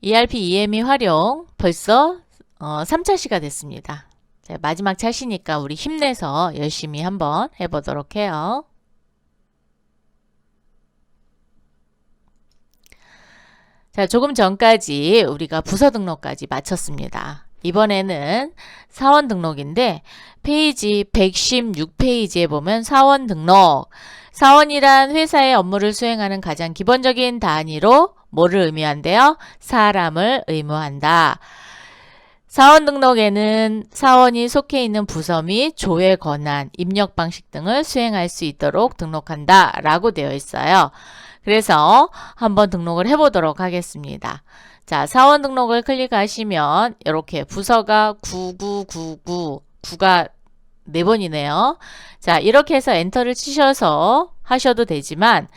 ERP EME 활용 벌써 3차 시가 됐습니다. 자, 마지막 차시니까 우리 힘내서 열심히 한번 해보도록 해요. 자, 조금 전까지 우리가 부서 등록까지 마쳤습니다. 이번에는 사원 등록인데 페이지 116페이지에 보면 사원 등록. 사원이란 회사의 업무를 수행하는 가장 기본적인 단위로 뭐를 의미한대요? 사람을 의무한다. 사원 등록에는 사원이 속해 있는 부서 및 조회 권한, 입력 방식 등을 수행할 수 있도록 등록한다 라고 되어 있어요. 그래서 한번 등록을 해보도록 하겠습니다. 자, 사원 등록을 클릭하시면 이렇게 부서가 9999, 9가 4번이네요. 자, 이렇게 해서 엔터를 치셔서 하셔도 되지만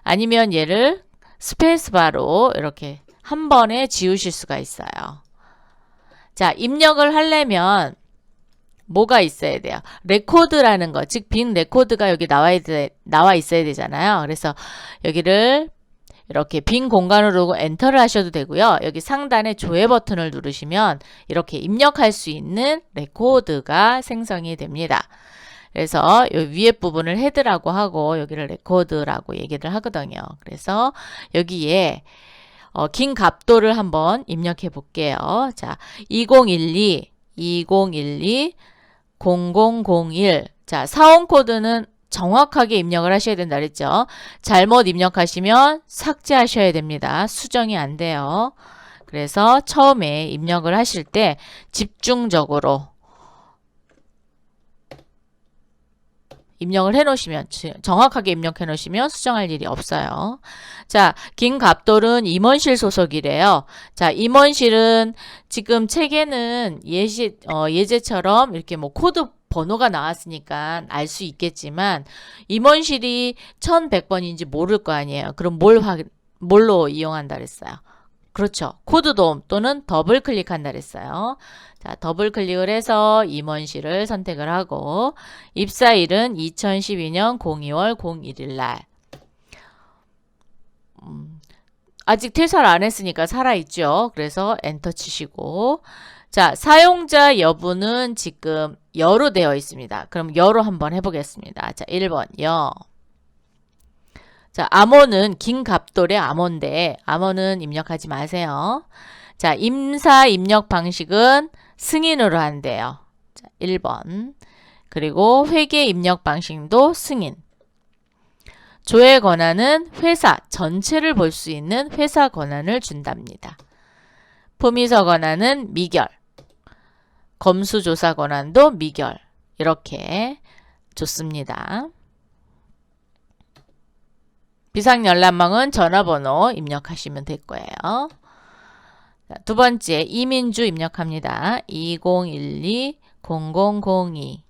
아니면 얘를 스페이스바로 이렇게 한 번에 지우실 수가 있어요. 자, 입력을 하려면 뭐가 있어야 돼요? 레코드라는 거, 즉 빈 레코드가 여기 나와 있어야 되잖아요. 그래서 여기를 이렇게 빈 공간으로 엔터를 하셔도 되고요. 여기 상단에 조회 버튼을 누르시면 이렇게 입력할 수 있는 레코드가 생성이 됩니다. 그래서 이 위에 부분을 헤드라고 하고 여기를 레코드라고 얘기를 하거든요. 그래서 여기에 긴 갑도를 한번 입력해 볼게요. 자, 2012, 0001, 자, 사원 코드는 정확하게 입력을 하셔야 된다 그랬죠. 잘못 입력하시면 삭제하셔야 됩니다. 수정이 안 돼요. 그래서 처음에 입력을 하실 때 집중적으로 입력을 해 놓으시면, 정확하게 입력해 놓으시면 수정할 일이 없어요. 자, 김갑돌은 임원실 소속이래요. 자, 임원실은 지금 책에는 예제처럼 이렇게 뭐 코드 번호가 나왔으니까 알 수 있겠지만 임원실이 1100번인지 모를 거 아니에요. 그럼 뭘로 이용한다 그랬어요? 그렇죠. 코드돔 또는 더블 클릭한다 그랬어요. 자, 더블 클릭을 해서 임원실을 선택을 하고 입사일은 2012년 02월 01일 날. 아직 퇴사를 안 했으니까 살아있죠. 그래서 엔터 치시고 자, 사용자 여부는 지금 여로 되어 있습니다. 그럼 여로 한번 해보겠습니다. 자, 1번 여. 자, 암호는 김갑돌의 암호인데 암호는 입력하지 마세요. 자, 임사 입력 방식은 승인으로 한대요. 자, 1번. 그리고 회계 입력 방식도 승인. 조회 권한은 회사 전체를 볼 수 있는 회사 권한을 준답니다. 품위서 권한은 미결. 검수조사 권한도 미결. 이렇게 좋습니다. 비상열람망은 전화번호 입력하시면 될 거예요. 자, 두 번째 이민주 입력합니다. 2012-0002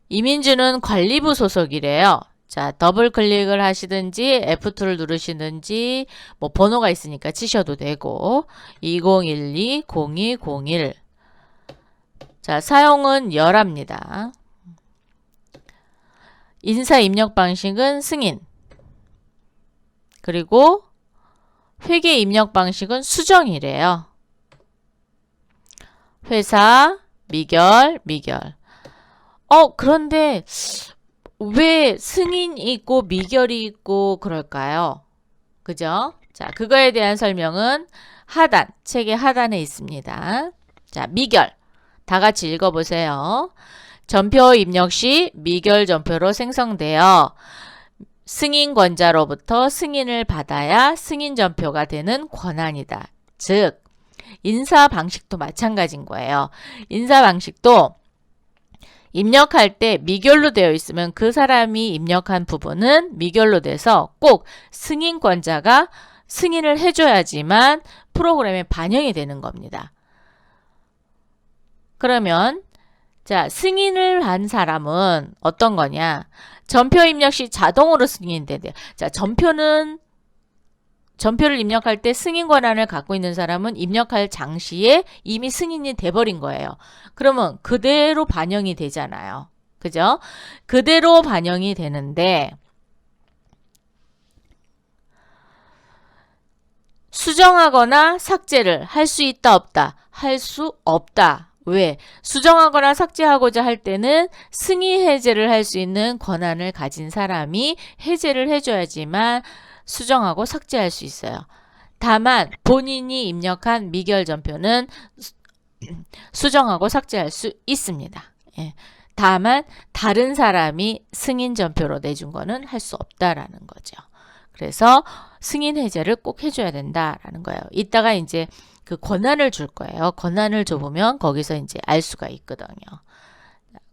이민주는 관리부 소속이래요. 자, 더블 클릭을 하시든지 F2를 누르시든지 뭐 번호가 있으니까 치셔도 되고 2012-0201 자, 사용은 열합니다. 인사 입력 방식은 승인. 그리고 회계 입력 방식은 수정이래요. 회사 미결. 그런데 왜 승인이 있고 미결이 있고 그럴까요? 그죠? 자, 그거에 대한 설명은 하단, 책의 하단에 있습니다. 자, 미결. 다 같이 읽어보세요. 전표 입력 시 미결 전표로 생성되어 승인권자로부터 승인을 받아야 승인 전표가 되는 권한이다. 즉, 인사 방식도 마찬가지인 거예요. 인사 방식도 입력할 때 미결로 되어 있으면 그 사람이 입력한 부분은 미결로 돼서 꼭 승인권자가 승인을 해줘야지만 프로그램에 반영이 되는 겁니다. 그러면 자, 승인을 한 사람은 어떤 거냐? 전표 입력 시 자동으로 승인돼요. 자, 전표를 입력할 때 승인 권한을 갖고 있는 사람은 입력할 장시에 이미 승인이 돼버린 거예요. 그러면 그대로 반영이 되잖아요. 그죠? 그대로 반영이 되는데 수정하거나 삭제를 할 수 있다 없다? 할 수 없다. 왜? 수정하거나 삭제하고자 할 때는 승인 해제를 할 수 있는 권한을 가진 사람이 해제를 해줘야지만 수정하고 삭제할 수 있어요. 다만 본인이 입력한 미결 전표는 수정하고 삭제할 수 있습니다. 예. 다만 다른 사람이 승인 전표로 내준 거는 할 수 없다라는 거죠. 그래서 승인 해제를 꼭 해줘야 된다라는 거예요. 이따가 이제 그 권한을 줄 거예요. 권한을 줘보면 거기서 이제 알 수가 있거든요.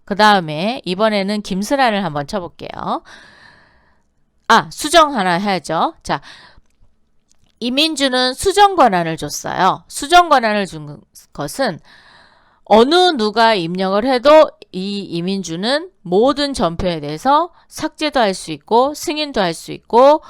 그 다음에 이번에는 김슬아를 한번 쳐볼게요. 수정 하나 해야죠. 자, 이민주는 수정 권한을 줬어요. 수정 권한을 준 것은 어느 누가 입력을 해도 이 이민주는 모든 전표에 대해서 삭제도 할 수 있고 승인도 할 수 있고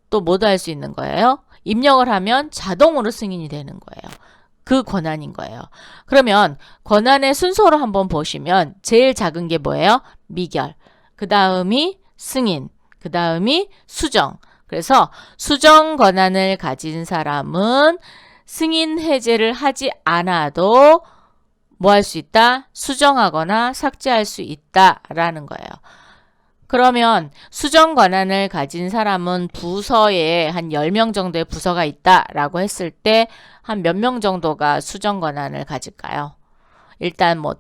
또 뭐도 할 수 있는 거예요. 입력을 하면 자동으로 승인이 되는 거예요. 그 권한인 거예요. 그러면 권한의 순서로 한번 보시면 제일 작은 게 뭐예요? 미결. 그 다음이 승인. 그 다음이 수정. 그래서 수정 권한을 가진 사람은 승인 해제를 하지 않아도 뭐 할 수 있다? 수정하거나 삭제할 수 있다라는 거예요. 그러면 수정 권한을 가진 사람은 부서에 한 10명 정도의 부서가 있다라고 했을 때 한 몇 명 정도가 수정 권한을 가질까요? 일단 뭐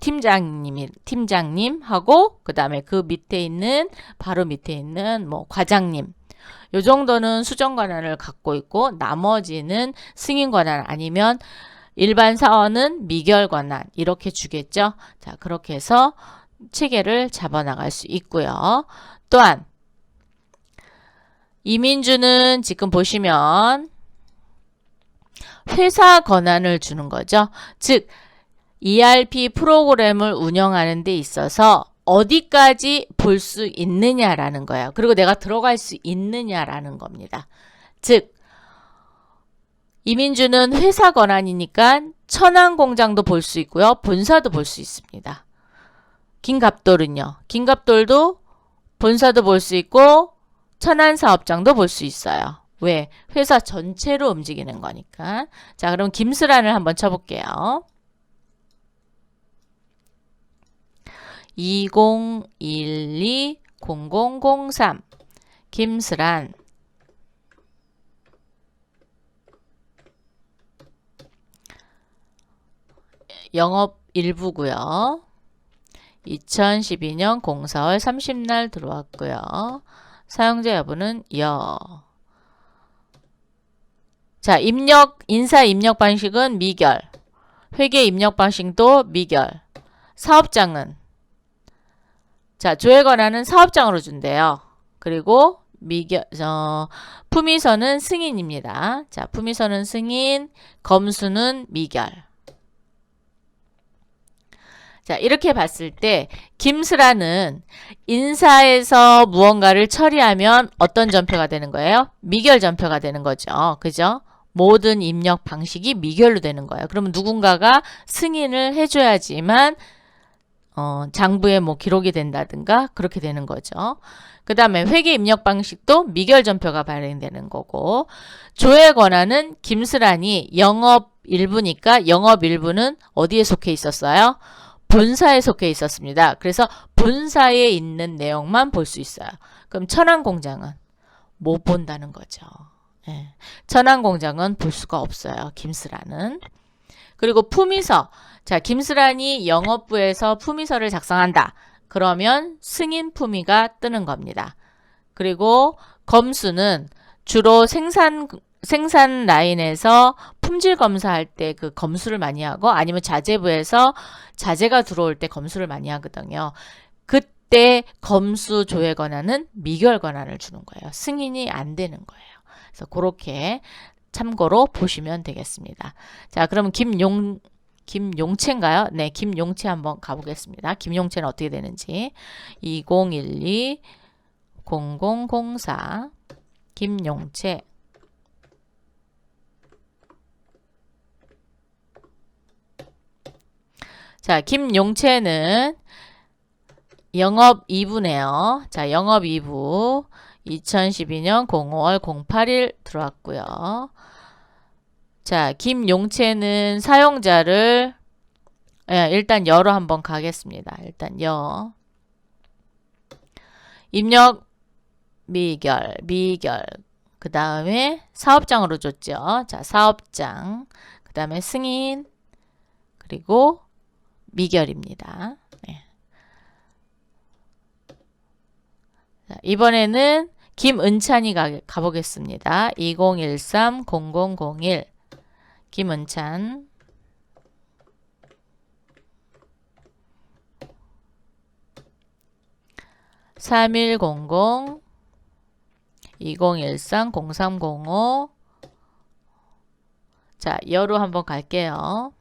팀장님하고 그 다음에 그 밑에 있는 바로 밑에 있는 뭐 과장님 요 정도는 수정 권한을 갖고 있고 나머지는 승인 권한 아니면 일반 사원은 미결 권한 이렇게 주겠죠. 자, 그렇게 해서 체계를 잡아나갈 수 있고요. 또한 이민주는 지금 보시면 회사 권한을 주는 거죠. 즉 ERP 프로그램을 운영하는 데 있어서 어디까지 볼 수 있느냐라는 거예요. 그리고 내가 들어갈 수 있느냐라는 겁니다. 즉 이민주는 회사 권한이니까 천안공장도 볼 수 있고요. 본사도 볼 수 있습니다. 김갑돌은요. 김갑돌도 본사도 볼 수 있고 천안사업장도 볼 수 있어요. 왜? 회사 전체로 움직이는 거니까. 자, 그럼 김슬안을 한번 쳐볼게요. 2012-0003 김슬안 영업 일부고요. 2012년 04월 30날 들어왔고요. 사용자 여부는 여. 자, 인사 입력 방식은 미결. 회계 입력 방식도 미결. 사업장은 자, 조회 권한은 사업장으로 준대요. 그리고 품위서는 승인입니다. 자, 품위서는 승인, 검수는 미결. 자, 이렇게 봤을 때 김슬아는 인사에서 무언가를 처리하면 어떤 전표가 되는 거예요? 미결 전표가 되는 거죠. 그죠? 모든 입력 방식이 미결로 되는 거예요. 그러면 누군가가 승인을 해줘야지만 장부에 뭐 기록이 된다든가 그렇게 되는 거죠. 그 다음에 회계 입력 방식도 미결 전표가 발행되는 거고 조회 권한은 김슬안이 영업 일부니까 영업 일부는 어디에 속해 있었어요? 본사에 속해 있었습니다. 그래서 본사에 있는 내용만 볼 수 있어요. 그럼 천안공장은 못 본다는 거죠. 예. 천안공장은 볼 수가 없어요. 김슬안은. 그리고 품위서. 자, 김슬안이 영업부에서 품위서를 작성한다. 그러면 승인 품위가 뜨는 겁니다. 그리고 검수는 주로 생산 라인에서 품질 검사할 때 그 검수를 많이 하고 아니면 자재부에서 자재가 들어올 때 검수를 많이 하거든요. 그때 검수 조회 권한은 미결 권한을 주는 거예요. 승인이 안 되는 거예요. 그래서 그렇게 참고로 보시면 되겠습니다. 자, 그러면 김용채인가요? 네, 김용채 한번 가보겠습니다. 김용채는 어떻게 되는지. 2012-0004 김용채. 자, 김용채는 영업 2부네요. 자, 영업 2부 2012년 05월 08일 들어왔고요. 자, 김용채는 사용자를 일단 여로 한번 가겠습니다. 일단 여. 입력 미결. 그 다음에 사업장으로 줬죠. 자, 사업장. 그 다음에 승인. 그리고 미결입니다. 네. 자, 이번에는 김은찬이 가보겠습니다. 2013-0001 김은찬. (3100) 2013-0305 자, 여로 한번 갈게요.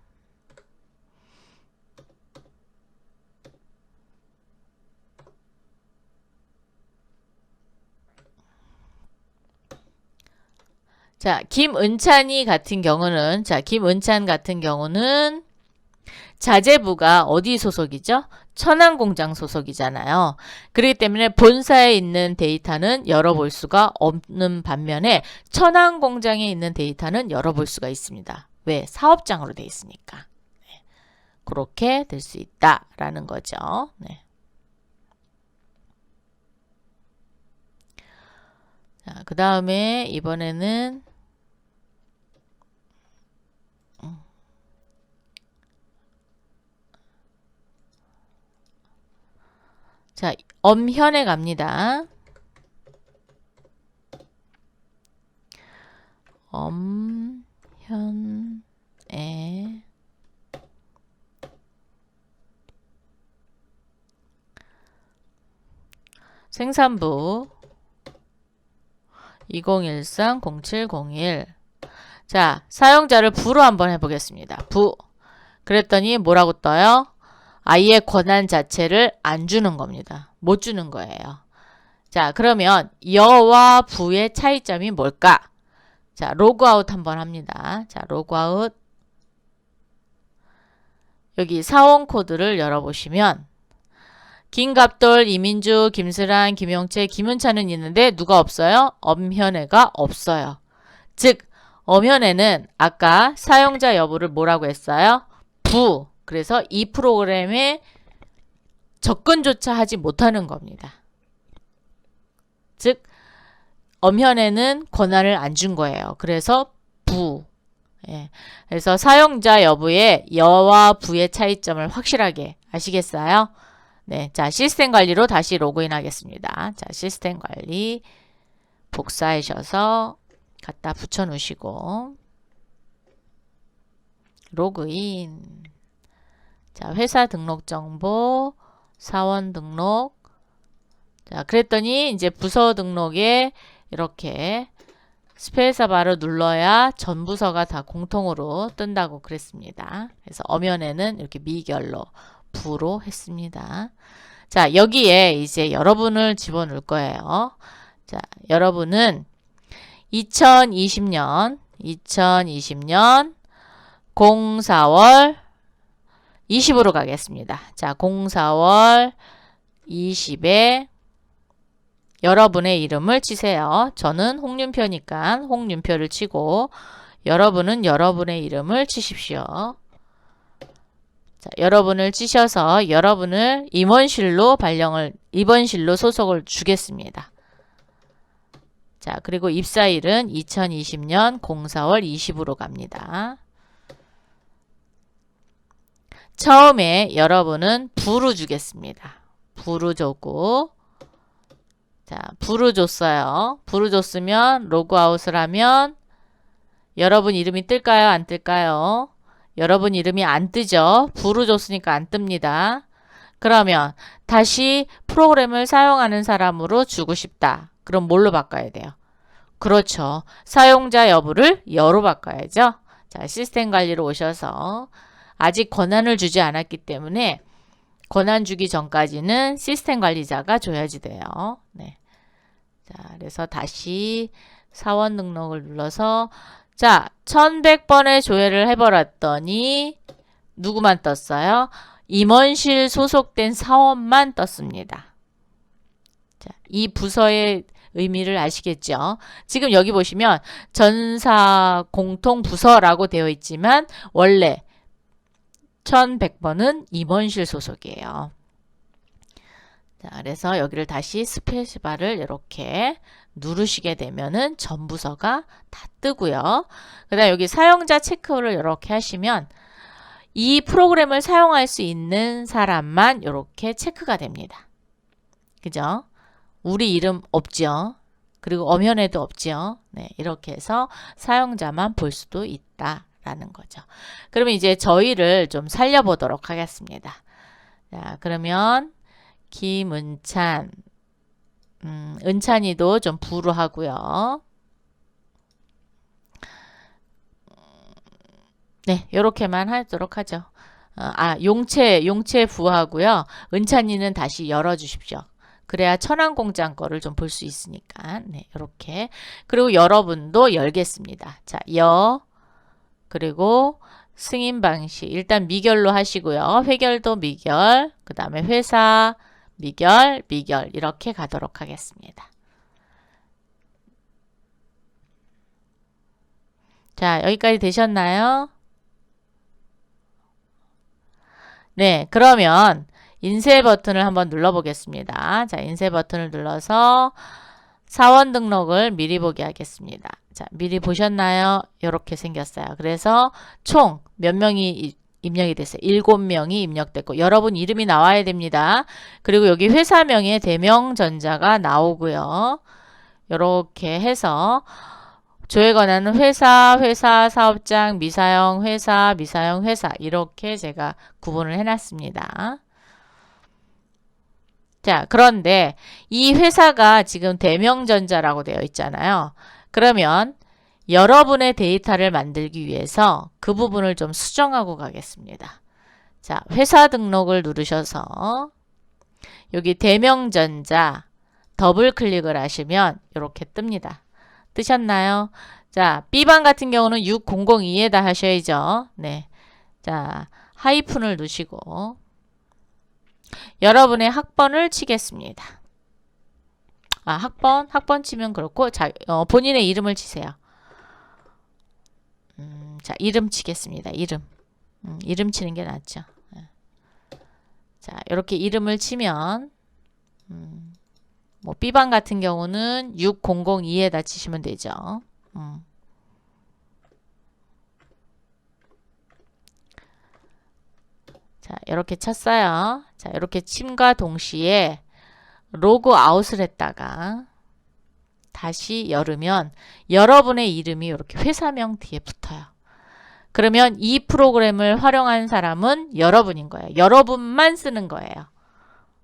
자, 김은찬 같은 경우는 자재부가 어디 소속이죠? 천안공장 소속이잖아요. 그렇기 때문에 본사에 있는 데이터는 열어볼 수가 없는 반면에 천안공장에 있는 데이터는 열어볼 수가 있습니다. 왜? 사업장으로 돼 있으니까. 네. 그렇게 될 수 있다라는 거죠. 네. 자, 그 다음에 이번에는 자, 엄현에 갑니다. 엄현에 생산부 2013-0701 자, 사용자를 부로 한번 해보겠습니다. 부. 그랬더니 뭐라고 떠요? 아예 권한 자체를 안 주는 겁니다. 못 주는 거예요. 자, 그러면 여와 부의 차이점이 뭘까? 자, 로그아웃 한번 합니다. 자, 로그아웃. 여기 사원 코드를 열어보시면 김갑돌, 이민주, 김슬한, 김용채, 김은찬은 있는데 누가 없어요? 엄현애가 없어요. 즉, 엄현애는 아까 사용자 여부를 뭐라고 했어요? 부. 그래서 이 프로그램에 접근조차 하지 못하는 겁니다. 즉, 엄현애는 권한을 안 준 거예요. 그래서 부. 예. 그래서 사용자 여부의 여와 부의 차이점을 확실하게 아시겠어요? 네. 자, 시스템 관리로 다시 로그인 하겠습니다. 자, 시스템 관리 복사하셔서 갖다 붙여 놓으시고 로그인. 자, 회사 등록 정보, 사원 등록. 자, 그랬더니 이제 부서 등록에 이렇게 스페이스바를 눌러야 전 부서가 다 공통으로 뜬다고 그랬습니다. 그래서 엄연에는 이렇게 미결로 부로 했습니다. 자, 여기에 이제 여러분을 집어넣을 거예요. 자, 여러분은 2020년 04월 20으로 가겠습니다. 자, 04월 20에 여러분의 이름을 치세요. 저는 홍윤표니까 홍윤표를 치고 여러분은 여러분의 이름을 치십시오. 자, 여러분을 치셔서 여러분을 임원실로 입원실로 소속을 주겠습니다. 자, 그리고 입사일은 2020년 04월 20으로 갑니다. 처음에 여러분은 부를 주겠습니다. 부를 줬고, 자, 부를 줬어요. 부를 줬으면 로그아웃을 하면 여러분 이름이 뜰까요? 안 뜰까요? 여러분 이름이 안 뜨죠? 부를 줬으니까 안 뜹니다. 그러면 다시 프로그램을 사용하는 사람으로 주고 싶다. 그럼 뭘로 바꿔야 돼요? 그렇죠. 사용자 여부를 여로 바꿔야죠. 자, 시스템 관리로 오셔서 아직 권한을 주지 않았기 때문에 권한 주기 전까지는 시스템 관리자가 줘야지 돼요. 네. 자, 그래서 다시 사원 등록을 눌러서 자, 1100번의 조회를 해버렸더니 누구만 떴어요? 임원실 소속된 사원만 떴습니다. 자, 이 부서의 의미를 아시겠죠? 지금 여기 보시면 전사 공통 부서라고 되어 있지만 원래 1100번은 임원실 소속이에요. 자, 그래서 여기를 다시 스페이스바를 이렇게 누르시게 되면은 전 부서가 다 뜨고요. 그 다음 여기 사용자 체크를 이렇게 하시면 이 프로그램을 사용할 수 있는 사람만 이렇게 체크가 됩니다. 그죠? 우리 이름 없죠? 그리고 엄연에도 없죠? 네, 이렇게 해서 사용자만 볼 수도 있다라는 거죠. 그러면 이제 저희를 좀 살려보도록 하겠습니다. 자, 그러면 김은찬, 은찬이도 좀 부로 하고요. 네, 요렇게만 하도록 하죠. 용채 부하고요. 은찬이는 다시 열어주십시오. 그래야 천안공장 거를 좀 볼 수 있으니까. 네, 이렇게. 그리고 여러분도 열겠습니다. 자, 그리고 승인 방식. 일단 미결로 하시고요. 회결도 미결. 그 다음에 회사, 미결. 이렇게 가도록 하겠습니다. 자, 여기까지 되셨나요? 네, 그러면 인쇄 버튼을 한번 눌러보겠습니다. 자, 인쇄 버튼을 눌러서 사원 등록을 미리 보게 하겠습니다. 자, 미리 보셨나요? 이렇게 생겼어요. 그래서 총 몇 명이 입력이 됐어요. 7명이 입력됐고 여러분 이름이 나와야 됩니다. 그리고 여기 회사명에 대명전자가 나오고요. 이렇게 해서 조회 권한은 회사, 사업장, 미사용, 미사용, 회사 이렇게 제가 구분을 해놨습니다. 자, 그런데 이 회사가 지금 대명전자라고 되어 있잖아요. 그러면 여러분의 데이터를 만들기 위해서 그 부분을 좀 수정하고 가겠습니다. 자, 회사 등록을 누르셔서 여기 대명전자 더블 클릭을 하시면 이렇게 뜹니다. 뜨셨나요? 자, B방 같은 경우는 6002에다 하셔야죠. 네. 자, 하이픈을 누르시고 여러분의 학번을 치겠습니다. 학번 치면 그렇고, 자, 본인의 이름을 치세요. 자, 이름 치겠습니다. 이름 치는 게 낫죠. 자, 이렇게 이름을 치면, 뭐, B방 같은 경우는 6002에다 치시면 되죠. 자, 이렇게 쳤어요. 자, 이렇게 침과 동시에 로그 아웃을 했다가 다시 열으면 여러분의 이름이 이렇게 회사명 뒤에 붙어요. 그러면 이 프로그램을 활용한 사람은 여러분인 거예요. 여러분만 쓰는 거예요.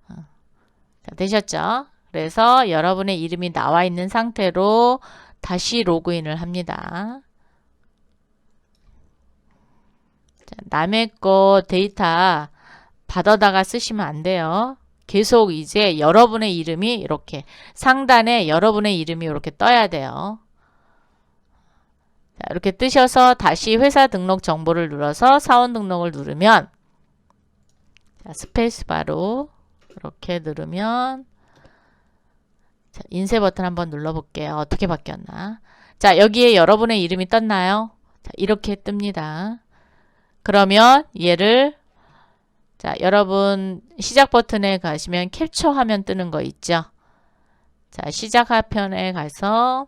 자, 되셨죠? 그래서 여러분의 이름이 나와 있는 상태로 다시 로그인을 합니다. 자, 남의 거 데이터 받아다가 쓰시면 안 돼요. 계속 이제 여러분의 이름이 이렇게 상단에 여러분의 이름이 이렇게 떠야 돼요. 자, 이렇게 뜨셔서 다시 회사 등록 정보를 눌러서 사원 등록을 누르면 자, 스페이스바로 이렇게 누르면 자, 인쇄 버튼 한번 눌러볼게요. 어떻게 바뀌었나? 자, 여기에 여러분의 이름이 떴나요? 자, 이렇게 뜹니다. 그러면 얘를 자, 여러분 시작 버튼에 가시면 캡처 화면 뜨는 거 있죠? 자, 시작 화면에 가서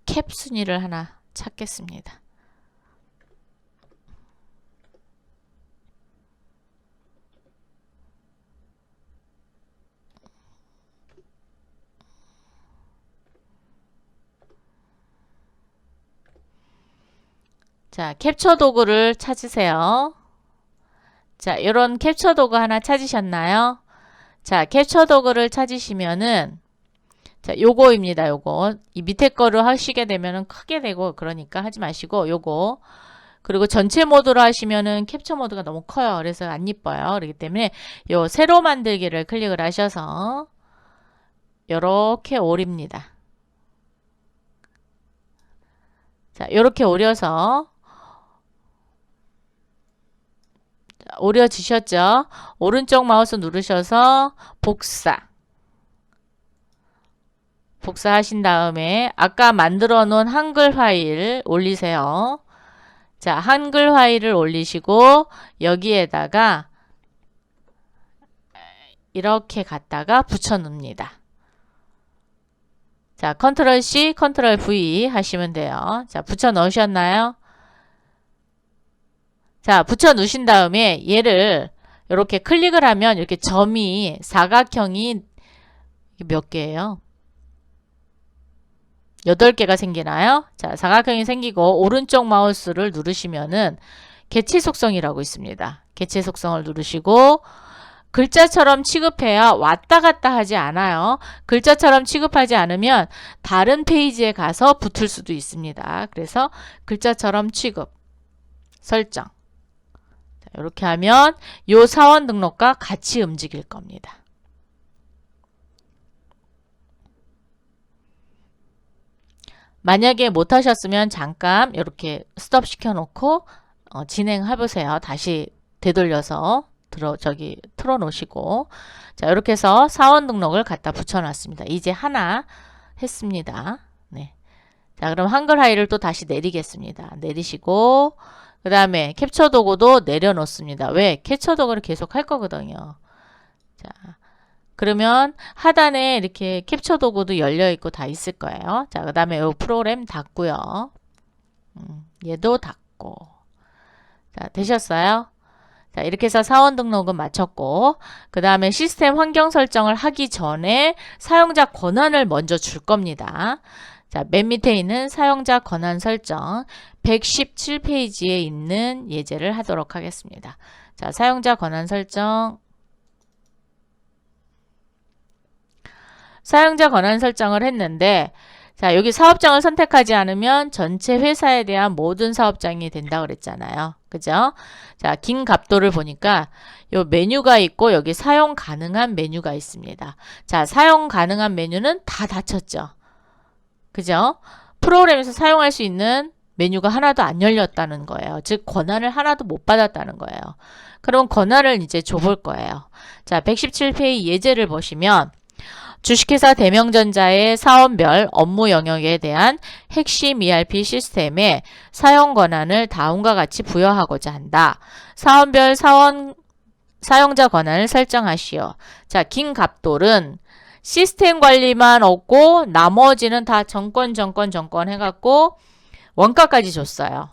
캡 순위를 하나 찾겠습니다. 자, 캡처 도구를 찾으세요. 자, 이런 캡처 도구 하나 찾으셨나요? 자, 캡처 도구를 찾으시면은 자, 요거입니다. 요거. 이 밑에 거를 하시게 되면은 크게 되고 그러니까 하지 마시고 요거. 그리고 전체 모드로 하시면은 캡처 모드가 너무 커요. 그래서 안 이뻐요. 그렇기 때문에 요 새로 만들기를 클릭을 하셔서 요렇게 오립니다. 자, 요렇게 오려서 오려지셨죠? 오른쪽 마우스 누르셔서 복사하신 다음에 아까 만들어 놓은 한글 파일 올리세요. 자, 한글 파일을 올리시고 여기에다가 이렇게 갖다가 붙여 놓습니다. 자, 컨트롤 C, 컨트롤 V 하시면 돼요. 자, 붙여 넣으셨나요? 자, 붙여 놓으신 다음에 얘를 이렇게 클릭을 하면 이렇게 점이 사각형이 몇 개예요? 8개가 생기나요? 자, 사각형이 생기고 오른쪽 마우스를 누르시면은 개체 속성이라고 있습니다. 개체 속성을 누르시고 글자처럼 취급해야 왔다 갔다 하지 않아요. 글자처럼 취급하지 않으면 다른 페이지에 가서 붙을 수도 있습니다. 그래서 글자처럼 취급 설정. 자, 이렇게 하면 요 사원 등록과 같이 움직일 겁니다. 만약에 못하셨으면 잠깐 이렇게 스톱 시켜놓고 진행해 보세요. 다시 되돌려서 틀어 놓으시고. 자, 이렇게 해서 사원 등록을 갖다 붙여놨습니다. 이제 하나 했습니다. 네. 자, 그럼 한글 하이를 또 다시 내리겠습니다. 내리시고 그 다음에 캡처 도구도 내려놓습니다. 왜? 캡처 도구를 계속 할 거거든요. 자, 그러면 하단에 이렇게 캡처 도구도 열려있고 다 있을 거예요. 자, 그 다음에 이 프로그램 닫고요. 얘도 닫고. 자, 되셨어요? 자, 이렇게 해서 사원 등록은 마쳤고, 그 다음에 시스템 환경 설정을 하기 전에 사용자 권한을 먼저 줄 겁니다. 자, 맨 밑에 있는 사용자 권한 설정 117페이지에 있는 예제를 하도록 하겠습니다. 자, 사용자 권한 설정. 사용자 권한 설정을 했는데, 자, 여기 사업장을 선택하지 않으면 전체 회사에 대한 모든 사업장이 된다고 그랬잖아요. 그죠? 자, 긴 갑도를 보니까 요 메뉴가 있고 여기 사용 가능한 메뉴가 있습니다. 자, 사용 가능한 메뉴는 다 닫혔죠. 그죠? 프로그램에서 사용할 수 있는 메뉴가 하나도 안 열렸다는 거예요. 즉, 권한을 하나도 못 받았다는 거예요. 그럼 권한을 이제 줘볼 거예요. 자, 117페이지 예제를 보시면 주식회사 대명전자의 사원별 업무 영역에 대한 핵심 ERP 시스템에 사용 권한을 다음과 같이 부여하고자 한다. 사원별 사용자 권한을 설정하시오. 자, 긴 갑돌은 시스템 관리만 없고 나머지는 다 정권 해갖고 원가까지 줬어요.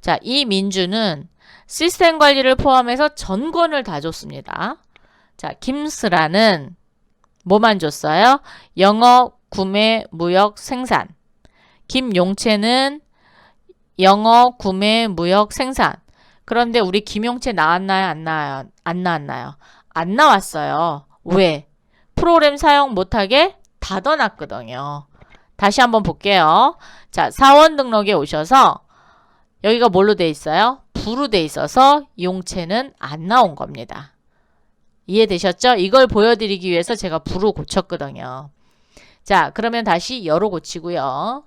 자, 이 민주는 시스템 관리를 포함해서 전권을 다 줬습니다. 자, 김스라는 뭐만 줬어요? 영업, 구매, 무역, 생산. 김용채는 영업, 구매, 무역, 생산. 그런데 우리 김용채 나왔나요? 안 나왔나요? 안 나왔어요. 왜? 프로그램 사용 못하게 닫아놨거든요. 다시 한번 볼게요. 자, 사원 등록에 오셔서 여기가 뭘로 돼 있어요? 부로 돼 있어서 용채는 안 나온 겁니다. 이해되셨죠? 이걸 보여드리기 위해서 제가 부로 고쳤거든요. 자, 그러면 다시 여로 고치고요.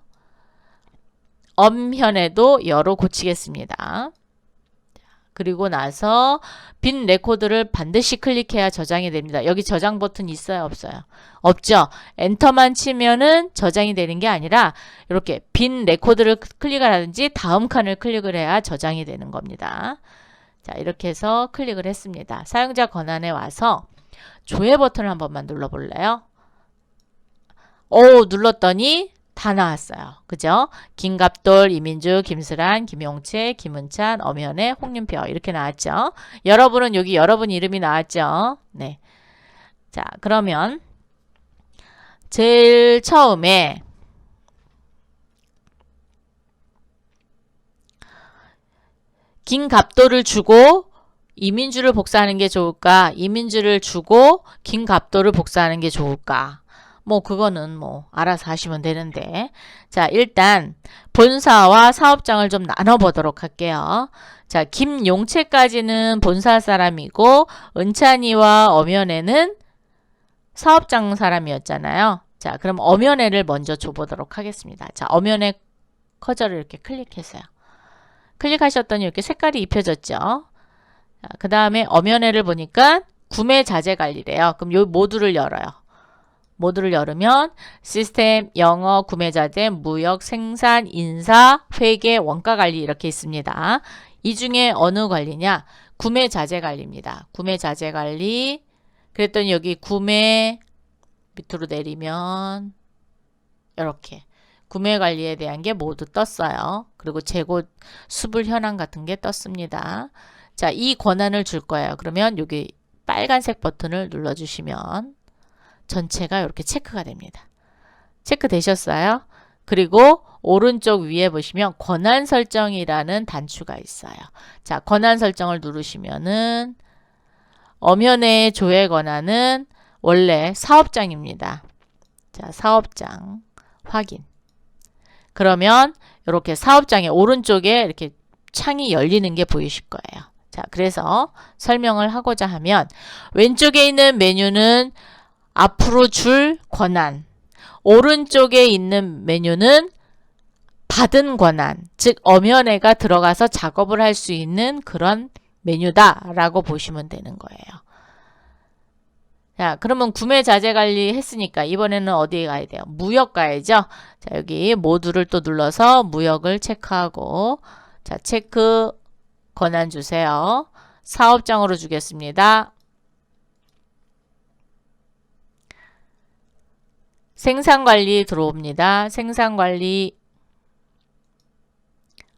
엄현에도 여로 고치겠습니다. 그리고 나서 빈 레코드를 반드시 클릭해야 저장이 됩니다. 여기 저장 버튼 있어요? 없어요? 없죠? 엔터만 치면은 저장이 되는 게 아니라 이렇게 빈 레코드를 클릭을 하든지 다음 칸을 클릭을 해야 저장이 되는 겁니다. 자, 이렇게 해서 클릭을 했습니다. 사용자 권한에 와서 조회 버튼을 한 번만 눌러볼래요? 오, 눌렀더니 다 나왔어요. 그죠? 김갑돌, 이민주, 김슬한, 김용채, 김은찬, 엄현애, 홍윤표 이렇게 나왔죠. 여러분은 여기 여러분 이름이 나왔죠. 네. 자, 그러면 제일 처음에 김갑돌을 주고 이민주를 복사하는 게 좋을까? 이민주를 주고 김갑돌을 복사하는 게 좋을까? 뭐 그거는 뭐 알아서 하시면 되는데, 자, 일단 본사와 사업장을 좀 나눠보도록 할게요. 자, 김용채까지는 본사 사람이고 은찬이와 엄연애는 사업장 사람이었잖아요. 자, 그럼 엄연애를 먼저 줘보도록 하겠습니다. 자, 엄연애 커저를 이렇게 클릭했어요. 클릭하셨더니 이렇게 색깔이 입혀졌죠. 그 다음에 엄연회를 보니까 구매 자재 관리래요. 그럼 요 모듈을 열어요. 모듈을 열으면 시스템, 영어, 구매 자재, 무역, 생산, 인사, 회계, 원가 관리 이렇게 있습니다. 이 중에 어느 관리냐? 구매 자재 관리입니다. 구매 자재 관리. 그랬더니 여기 구매 밑으로 내리면 이렇게 구매 관리에 대한 게 모두 떴어요. 그리고 재고 수불 현황 같은 게 떴습니다. 자, 이 권한을 줄 거예요. 그러면 여기 빨간색 버튼을 눌러주시면 전체가 이렇게 체크가 됩니다. 체크 되셨어요? 그리고 오른쪽 위에 보시면 권한 설정이라는 단추가 있어요. 자, 권한 설정을 누르시면은 엄연의 조회 권한은 원래 사업장입니다. 자, 사업장 확인. 그러면 이렇게 사업장의 오른쪽에 이렇게 창이 열리는 게 보이실 거예요. 자, 그래서 설명을 하고자 하면 왼쪽에 있는 메뉴는 앞으로 줄 권한, 오른쪽에 있는 메뉴는 받은 권한, 즉 엄연회가 들어가서 작업을 할 수 있는 그런 메뉴다라고 보시면 되는 거예요. 자, 그러면 구매 자재 관리 했으니까 이번에는 어디에 가야 돼요? 무역 가야죠. 자, 여기 모듈을 또 눌러서 무역을 체크하고, 자, 체크 권한 주세요. 사업장으로 주겠습니다. 생산관리 들어옵니다. 생산관리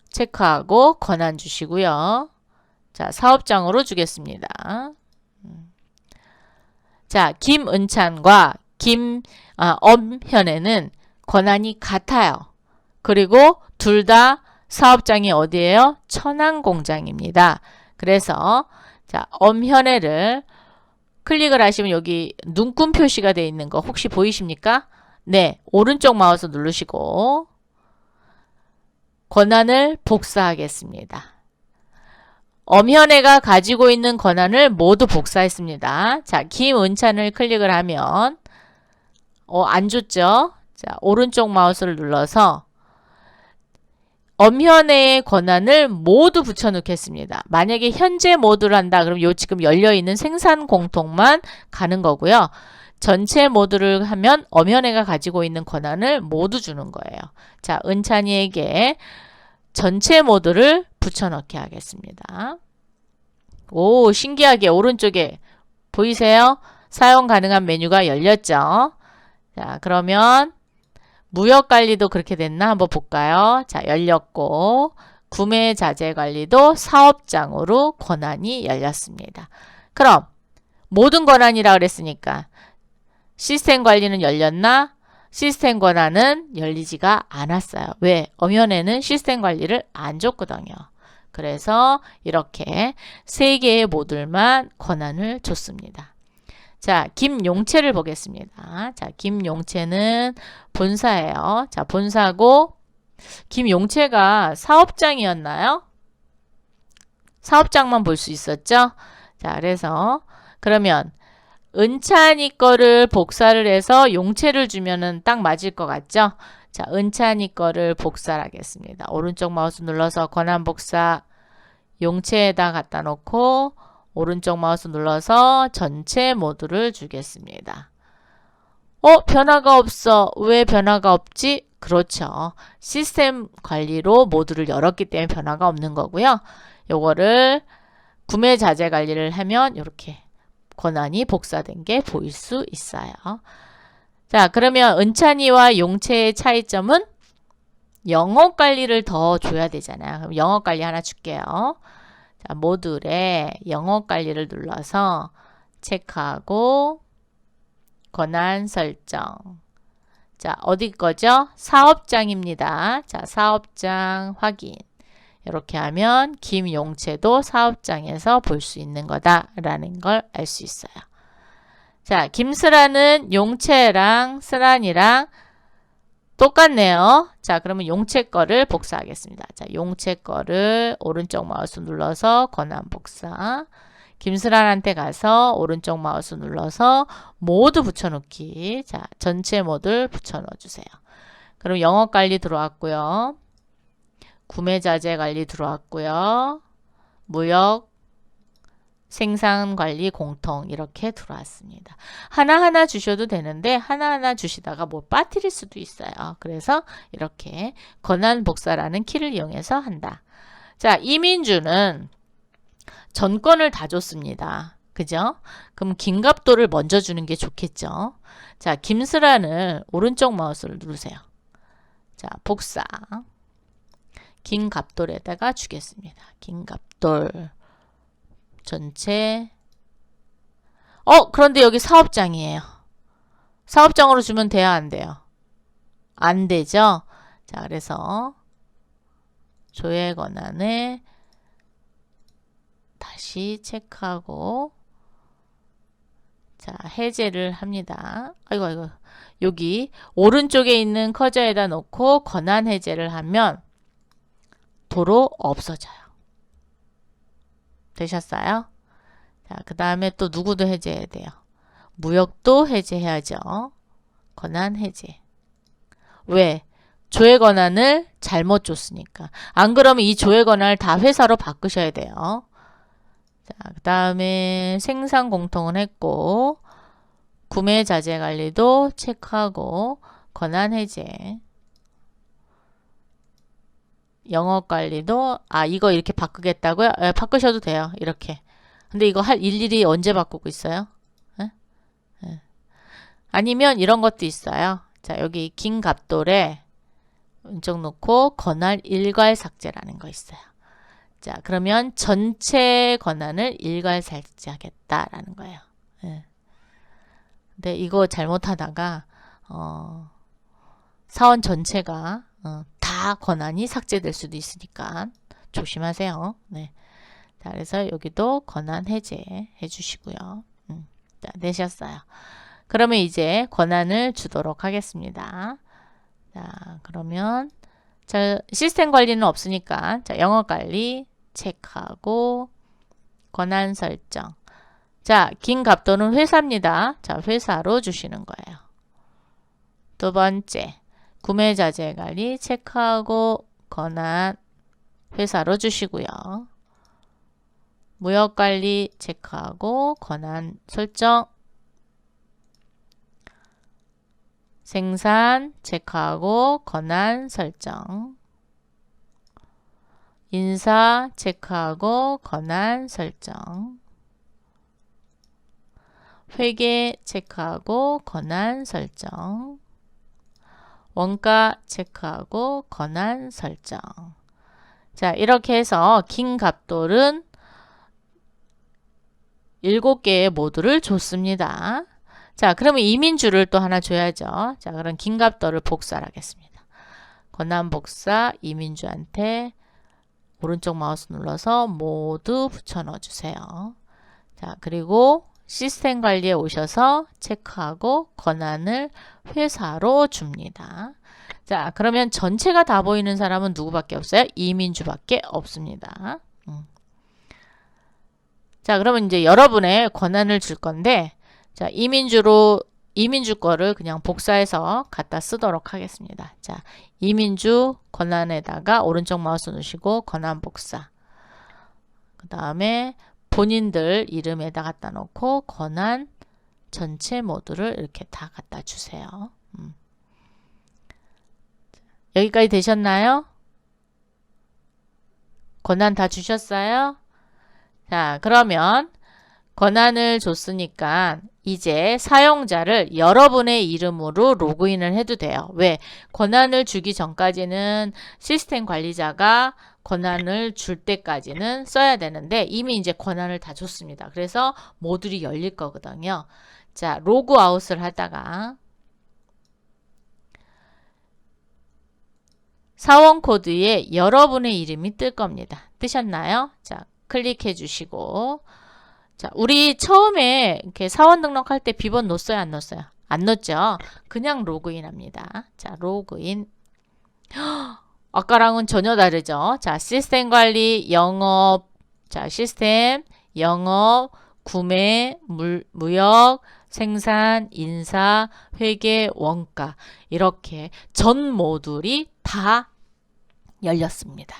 체크하고 권한 주시고요. 자, 사업장으로 주겠습니다. 자, 김은찬과 엄현에는 권한이 같아요. 그리고 둘 다 사업장이 어디예요? 천안공장입니다. 그래서 자, 엄현애를 클릭을 하시면 여기 눈금 표시가 되어 있는 거 혹시 보이십니까? 네, 오른쪽 마우스 누르시고 권한을 복사하겠습니다. 엄현애가 가지고 있는 권한을 모두 복사했습니다. 자, 김은찬을 클릭을 하면 안 줬죠? 자, 오른쪽 마우스를 눌러서 엄현애의 권한을 모두 붙여넣겠습니다. 만약에 현재 모드를 한다 그러면 요 지금 열려있는 생산 공통만 가는 거고요. 전체 모드를 하면 엄현애가 가지고 있는 권한을 모두 주는 거예요. 자, 은찬이에게 전체 모드를 붙여넣게 하겠습니다. 오, 신기하게 오른쪽에 보이세요? 사용 가능한 메뉴가 열렸죠? 자, 그러면 무역관리도 그렇게 됐나 한번 볼까요? 자, 열렸고 구매 자재 관리도 사업장으로 권한이 열렸습니다. 그럼 모든 권한이라 그랬으니까 시스템 관리는 열렸나? 시스템 권한은 열리지가 않았어요. 왜? 엄연에는 시스템 관리를 안 줬거든요. 그래서 이렇게 3개의 모듈만 권한을 줬습니다. 자, 김용채를 보겠습니다. 자, 김용채는 본사예요. 자, 본사고 김용채가 사업장이었나요? 사업장만 볼 수 있었죠? 자, 그래서 그러면 은찬이 거를 복사를 해서 용채를 주면은 딱 맞을 것 같죠? 자, 은찬이 거를 복사를 하겠습니다. 오른쪽 마우스 눌러서 권한 복사 용채에다 갖다 놓고 오른쪽 마우스 눌러서 전체 모듈을 주겠습니다. 변화가 없어. 왜 변화가 없지? 그렇죠. 시스템 관리로 모듈을 열었기 때문에 변화가 없는 거고요. 요거를 구매 자재 관리를 하면 이렇게 권한이 복사된 게 보일 수 있어요. 자, 그러면 은찬이와 용채의 차이점은 영업 관리를 더 줘야 되잖아요. 그럼 영업 관리 하나 줄게요. 자, 모듈에 영업 관리를 눌러서 체크하고 권한 설정. 자, 어디 거죠? 사업장입니다. 자, 사업장 확인. 이렇게 하면 김용채도 사업장에서 볼 수 있는 거다라는 걸 알 수 있어요. 자, 김슬아는 용채랑 슬안이랑 똑같네요. 자, 그러면 용채 거를 복사하겠습니다. 자, 용채 거를 오른쪽 마우스 눌러서 권한 복사. 김슬안한테 가서 오른쪽 마우스 눌러서 모두 붙여넣기. 자, 전체 모듈 붙여넣어 주세요. 그럼 영업 관리 들어왔고요. 구매 자재 관리 들어왔고요. 무역, 생산관리 공통 이렇게 들어왔습니다. 하나하나 주셔도 되는데 하나하나 주시다가 뭐 빠뜨릴 수도 있어요. 그래서 이렇게 권한복사라는 키를 이용해서 한다. 자, 이민주는 전권을 다 줬습니다. 그죠? 그럼 김갑도를 먼저 주는 게 좋겠죠. 자, 김슬아는 오른쪽 마우스를 누르세요. 자, 복사. 김갑돌에다가 주겠습니다. 김갑돌 전체. 그런데 여기 사업장이에요. 사업장으로 주면 돼요, 안 돼요? 안 되죠? 자, 그래서 조회 권한을 다시 체크하고 자, 해제를 합니다. 아이고. 여기 오른쪽에 있는 커저에다 놓고 권한 해제를 하면 도로 없어져요. 되셨어요? 자, 그 다음에 또 누구도 해제해야 돼요. 무역도 해제해야죠. 권한 해제. 왜? 조회 권한을 잘못 줬으니까. 안 그러면 이 조회 권한을 다 회사로 바꾸셔야 돼요. 자, 그 다음에 생산 공통은 했고 구매 자재 관리도 체크하고 권한 해제. 영업 관리도 이거 이렇게 바꾸겠다고요? 바꾸셔도 돼요. 이렇게. 근데 이거 일일이 언제 바꾸고 있어요? 아니면 이런 것도 있어요. 자, 여기 김갑돌에 왼쪽 놓고 권한 일괄 삭제라는 거 있어요. 자, 그러면 전체 권한을 일괄 삭제하겠다라는 거예요. 근데 이거 잘못하다가 사원 전체가 다 권한이 삭제될 수도 있으니까 조심하세요. 네. 자, 그래서 여기도 권한 해제 해주시고요. 자, 되셨어요. 그러면 이제 권한을 주도록 하겠습니다. 자, 그러면 시스템 관리는 없으니까 자, 영업 관리 체크하고 권한 설정. 자, 김갑도는 회사입니다. 자, 회사로 주시는 거예요. 두 번째, 구매 자재 관리 체크하고 권한 회사로 주시고요. 무역 관리 체크하고 권한 설정. 생산 체크하고 권한 설정. 인사 체크하고 권한 설정. 회계 체크하고 권한 설정. 원가 체크하고 권한 설정. 자, 이렇게 해서 김갑돌은 7개의 모듈을 줬습니다. 자, 그러면 이민주를 또 하나 줘야죠. 자, 그럼 김갑돌을 복사를 하겠습니다. 권한 복사 이민주한테 오른쪽 마우스 눌러서 모두 붙여 넣어주세요. 자, 그리고 시스템 관리에 오셔서 체크하고 권한을 회사로 줍니다. 자, 그러면 전체가 다 보이는 사람은 누구밖에 없어요? 이민주밖에 없습니다. 자, 그러면 이제 여러분의 권한을 줄 건데, 자, 이민주 거를 그냥 복사해서 갖다 쓰도록 하겠습니다. 자, 이민주 권한에다가 오른쪽 마우스 누르시고 권한 복사. 그 다음에 본인들 이름에다 갖다 놓고 권한 전체 모듈을 이렇게 다 갖다 주세요. 여기까지 되셨나요? 권한 다 주셨어요? 자, 그러면 권한을 줬으니까 이제 사용자를 여러분의 이름으로 로그인을 해도 돼요. 왜? 권한을 주기 전까지는 시스템 관리자가 권한을 줄 때까지는 써야 되는데 이미 이제 권한을 다 줬습니다. 그래서 모듈이 열릴 거거든요. 자, 로그아웃을 하다가 사원 코드에 여러분의 이름이 뜰 겁니다. 뜨셨나요? 자, 클릭해 주시고 자, 우리 처음에 이렇게 사원 등록할 때 비번 넣었어요? 안 넣었어요? 안 넣었죠? 그냥 로그인 합니다. 자, 로그인. 아까랑은 전혀 다르죠? 자, 시스템 관리, 영업, 자, 시스템, 영업, 구매, 무역, 생산, 인사, 회계, 원가. 이렇게 전 모듈이 다 열렸습니다.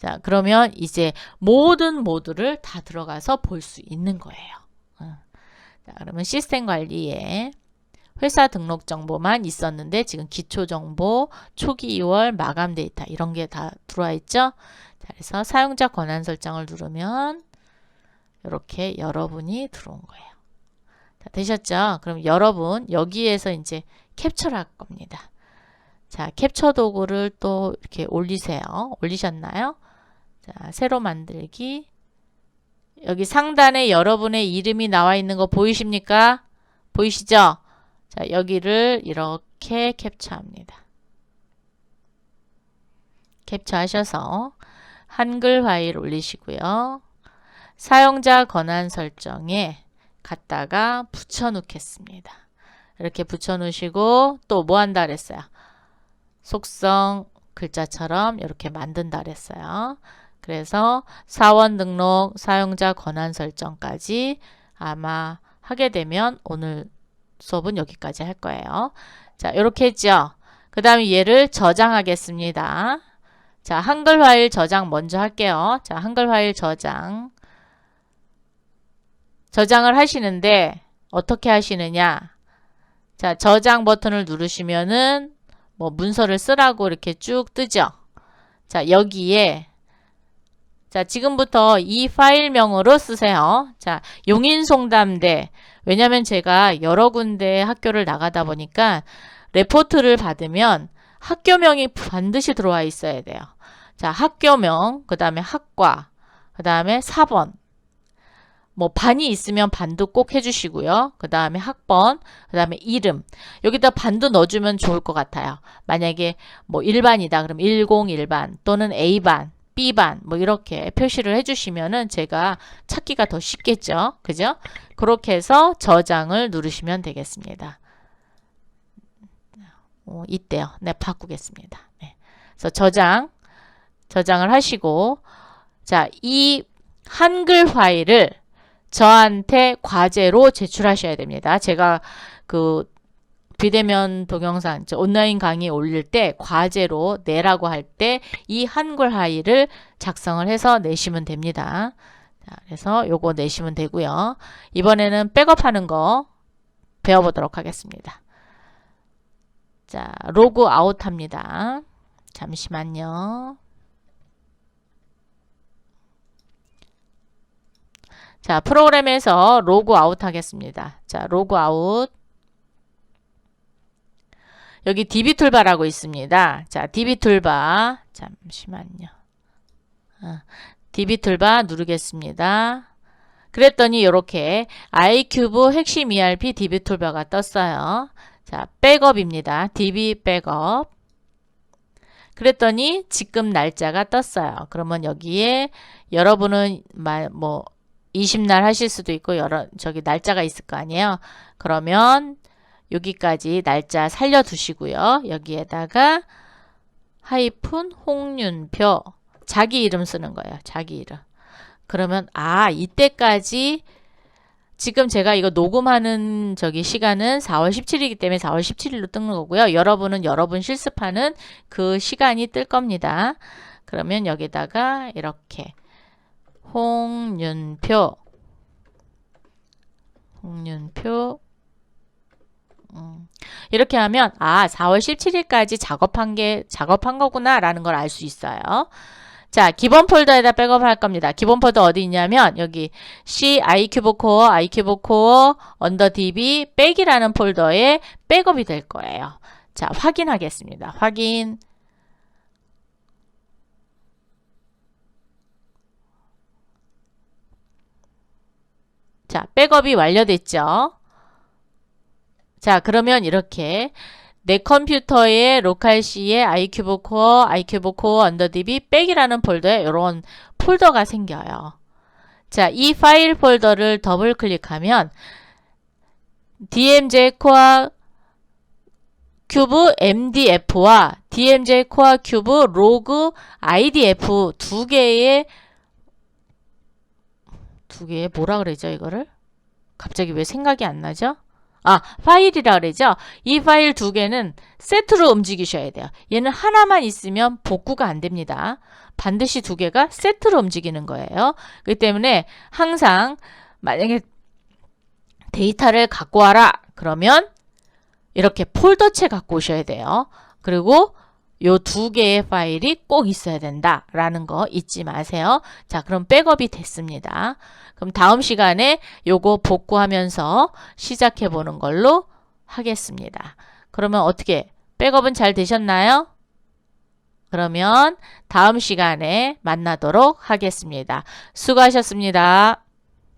자, 그러면 이제 모든 모듈을 다 들어가서 볼 수 있는 거예요. 자, 그러면 시스템 관리에 회사 등록 정보만 있었는데 지금 기초 정보, 초기 2월 마감 데이터 이런 게 다 들어와 있죠. 자, 그래서 사용자 권한 설정을 누르면 이렇게 여러분이 들어온 거예요. 자, 되셨죠? 그럼 여러분 여기에서 이제 캡처를 할 겁니다. 자, 캡처 도구를 또 이렇게 올리세요. 올리셨나요? 자, 새로 만들기. 여기 상단에 여러분의 이름이 나와 있는 거 보이십니까? 보이시죠? 자, 여기를 이렇게 캡처합니다. 캡처하셔서 한글 파일 올리시고요. 사용자 권한 설정에 갖다가 붙여 놓겠습니다. 이렇게 붙여 놓으시고 또 뭐 한다 그랬어요? 속성 글자처럼 이렇게 만든다 그랬어요. 그래서 사원 등록, 사용자 권한 설정까지 아마 하게 되면 오늘 수업은 여기까지 할 거예요. 자, 이렇게 했죠. 그 다음에 얘를 저장하겠습니다. 자, 한글 파일 저장 먼저 할게요. 자, 한글 파일 저장을 하시는데 어떻게 하시느냐? 자, 저장 버튼을 누르시면은 뭐 문서를 쓰라고 이렇게 쭉 뜨죠. 자, 여기에 자, 지금부터 이 파일명으로 쓰세요. 자, 용인송담대. 왜냐면 제가 여러 군데 학교를 나가다 보니까 레포트를 받으면 학교명이 반드시 들어와 있어야 돼요. 자, 학교명, 그 다음에 학과, 그 다음에 4번. 뭐 반이 있으면 반도 꼭 해주시고요. 그 다음에 학번, 그 다음에 이름. 여기다 반도 넣어주면 좋을 것 같아요. 만약에 뭐 1반이다. 그럼 101반 또는 A반. B반 뭐 이렇게 표시를 해주시면은 제가 찾기가 더 쉽겠죠. 그죠? 그렇게 해서 저장을 누르시면 되겠습니다. 이때요. 네, 바꾸겠습니다. 네. 그래서 저장을 하시고 자, 이 한글 파일을 저한테 과제로 제출하셔야 됩니다. 제가 그 비대면 동영상 온라인 강의 올릴 때 과제로 내라고 할 때 이 한글 파일을 작성을 해서 내시면 됩니다. 자, 그래서 요거 내시면 되고요. 이번에는 백업하는 거 배워보도록 하겠습니다. 자, 로그 아웃 합니다. 잠시만요. 자, 프로그램에서 로그 아웃 하겠습니다. 자, 로그 아웃. 여기 DB 툴바라고 있습니다. 자, DB 툴바. 잠시만요. DB 툴바 누르겠습니다. 그랬더니 이렇게 iCube 핵심 ERP DB 툴바가 떴어요. 자, 백업입니다. DB 백업. 그랬더니 지금 날짜가 떴어요. 그러면 여기에 여러분은 뭐 20날 하실 수도 있고 저기 날짜가 있을 거 아니에요. 그러면 여기까지 날짜 살려두시고요. 여기에다가 하이픈 홍윤표 자기 이름 쓰는 거예요. 자기 이름. 그러면 이때까지 지금 제가 이거 녹음하는 저기 시간은 4월 17일이기 때문에 4월 17일로 뜨는 거고요. 여러분은 여러분 실습하는 그 시간이 뜰 겁니다. 그러면 여기다가 이렇게 홍윤표 이렇게 하면 4월 17일까지 작업한 거구나 라는 걸 알 수 있어요. 자, 기본 폴더에다 백업을 할 겁니다. 기본 폴더 어디 있냐면 여기 C iCube Core 언더 DB 백이라는 폴더에 백업이 될 거예요. 자, 확인하겠습니다. 확인. 자, 백업이 완료됐죠. 자, 그러면 이렇게 내 컴퓨터의 로컬 C에 iCube Core 언더 DB 백이라는 폴더에 이런 폴더가 생겨요. 자, 이 파일 폴더를 더블 클릭하면 DMJ 코어 큐브 MDF와 DMJ 코어 큐브 로그 IDF 두 개의 뭐라 그러죠, 이거를? 갑자기 왜 생각이 안 나죠? 파일이라 그러죠? 이 파일 두 개는 세트로 움직이셔야 돼요. 얘는 하나만 있으면 복구가 안 됩니다. 반드시 두 개가 세트로 움직이는 거예요. 그렇기 때문에 항상 만약에 데이터를 갖고 와라 그러면 이렇게 폴더채 갖고 오셔야 돼요. 그리고 요 두 개의 파일이 꼭 있어야 된다라는 거 잊지 마세요. 자, 그럼 백업이 됐습니다. 그럼 다음 시간에 요거 복구하면서 시작해 보는 걸로 하겠습니다. 그러면 어떻게 백업은 잘 되셨나요? 그러면 다음 시간에 만나도록 하겠습니다. 수고하셨습니다.